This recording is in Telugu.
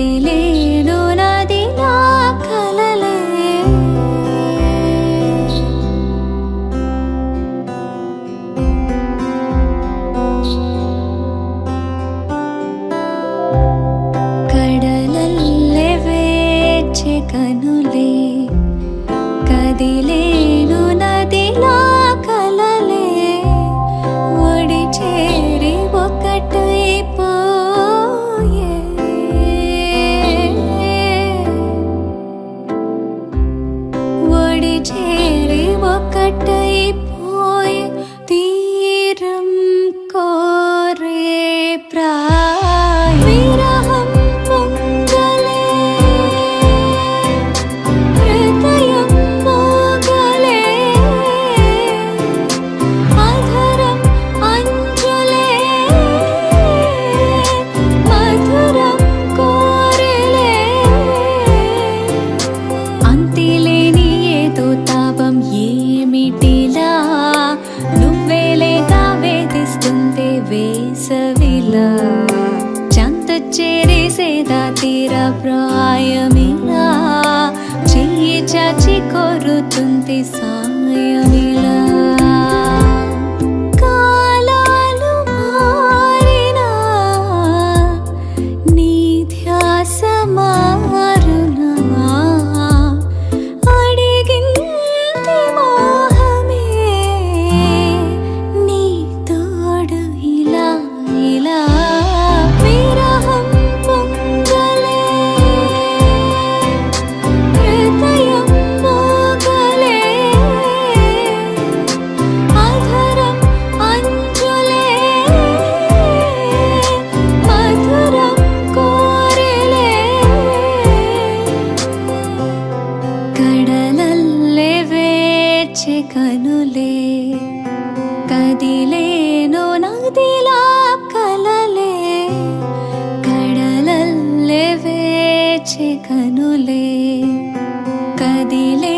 కదిలేను నదిలా కలలే కడలల్లే వేచే కనులే కదిలేను నదిలా కలలే ఒడి చేరి ఒకటైపోయే ఒడి చేరి ఒకటైపోయే తీరం కోరే ప్రాయ విరహం పొంగలే హృదయం మోగలే అధరం అంజులే మధురం కోరెలే అంతిలేని ఏదో తాపం ఏమిటిలా నువ్వేలేగా వేధిస్తుంది వేసవిలా చంత చేరేసేదా తీర ప్రాయమిలా చెయ్యి చాచి కోరుతుంది సాయమిలా కాలాలు మారినా నీ ధ్యాస మారునా అడిగింది మోహమే నీ తోడు ఇలా ఇలా విరహం పొంగలే హృదయం మోగలే అధరం అంజులే మధురం కోరెలే కడలల్లే వేచే కనులే కదిలేను నదిలా కలలే కడలల్లే వేచే కనులే కదిలే